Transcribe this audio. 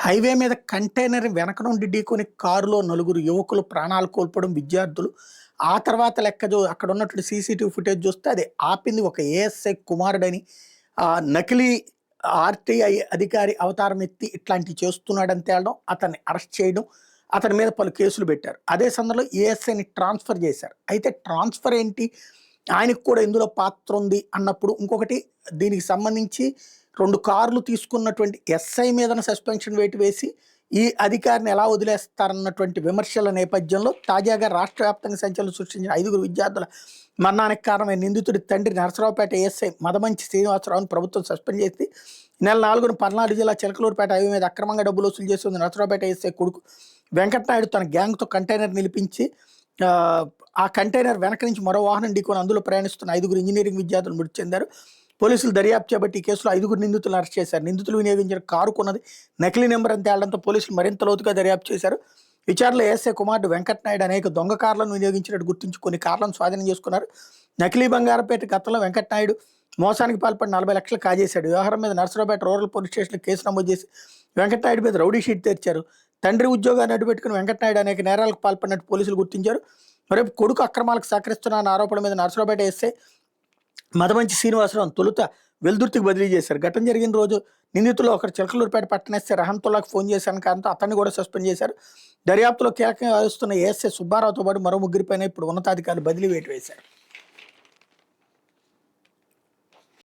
Highway మీద container వెనక నుండి ఢీకొని కారులో నలుగురు యువకులు ప్రాణాలు కోల్పోవడం విద్యార్థులు. ఆ తర్వాత అక్కడ ఉన్నటువంటి సీసీటీవీ ఫుటేజ్ చూస్తే అది ఆపింది ఒక ఏఎస్ఐ కుమారుడని, నకిలీ ఆర్టీఐ అధికారి అవతారం ఎత్తి ఇట్లాంటివి చేస్తున్నాడని తేలడం, అతన్ని అరెస్ట్ చేయడం, అతని మీద పలు కేసులు పెట్టారు. అదే సందర్భంలో ఏఎస్ఐని ట్రాన్స్ఫర్ చేశారు. అయితే ట్రాన్స్ఫర్ ఏంటి, ఆయనకు కూడా ఇందులో పాత్ర ఉంది అన్నప్పుడు ఇంకొకటి, దీనికి సంబంధించి 2 కార్లు తీసుకున్నటువంటి ఎస్ఐ మీదన సస్పెన్షన్ వేటు వేసి ఈ అధికారిని ఎలా వదిలేస్తారన్నటువంటి విమర్శల నేపథ్యంలో తాజాగా రాష్ట్ర వ్యాప్తంగా సంచలనం సృష్టించిన 5 విద్యార్థుల మరణానికి కారణమైన నిందితుడి తండ్రి నరసరావుపేట ఏఎస్ఐ మదమంచి శ్రీనివాసరావును ప్రభుత్వం సస్పెండ్ చేసి నెల 4న పల్నాడు జిల్లా చిలకలూరుపేట హైవే మీద అక్రమంగా డబ్బులు వసూలు చేస్తుంది నరసరావుపేట ఏఎస్ఐ కొడుకు వెంకటనాయుడు తన గ్యాంగ్తో కంటైనర్ నిలిపించి ఆ కంటైనర్ వెనక నుంచి మరో వాహనం ఢీకొని అందులో ప్రయాణిస్తున్న 5 ఇంజనీరింగ్ విద్యార్థులు మృతి చెందారు. పోలీసులు దర్యాప్తు చేపట్టి ఈ కేసులో 5 నిందితులను అరెస్ట్ చేశారు. నిందితులు వినియోగించిన కారు కొన్నది నకిలీ నెంబర్ అని తేలడంతో పోలీసులు మరింత లోతుగా దర్యాప్తు చేశారు. విచారణలో ఏఎస్ఐ కుమారుడు వెంకటనాయుడు అనేక దొంగ కార్లను వినియోగించినట్టు గుర్తించి కొన్ని కార్లను స్వాధీనం చేసుకున్నారు. నకిలీ బంగారపేట గతంలో వెంకటనాయుడు మోసానికి పాల్పడి 40 లక్షలు కాజేశాడు. వ్యవహారం మీద నర్సరావుపేట రూరల్ పోలీస్ స్టేషన్లో కేసు నమోదు చేసి వెంకటనాయుడు మీద రౌడీ షీట్ తెరిచారు. తండ్రి ఉద్యోగాన్ని అడ్డుపెట్టుకుని వెంకటనాయుడు అనేక నేరాలకు పాల్పడినట్టు పోలీసులు గుర్తించారు. మరేపు కొడుకు అక్రమాలకు సహకరిస్తున్న ఆరోపణ మీద నర్సరావుపేట ఎస్ఐ మదమంచి శ్రీనివాసరావు తొలుత వెల్దుర్తికి బదిలీ చేశారు. ఘటన జరిగిన రోజు నిందితులు ఒకరు చిలకలూరుపేట పట్టణేస్తే రహంతుల్లాకు ఫోన్ చేశాను కారణంతో అతన్ని కూడా సస్పెండ్ చేశారు. దర్యాప్తులో కీలకంగా వ్యవహరిస్తున్న ఏఎస్ఐ సుబ్బారావుతో పాటు మరో 3 పైన ఇప్పుడు ఉన్నతాధికారులు బదిలీ వేటు వేశారు.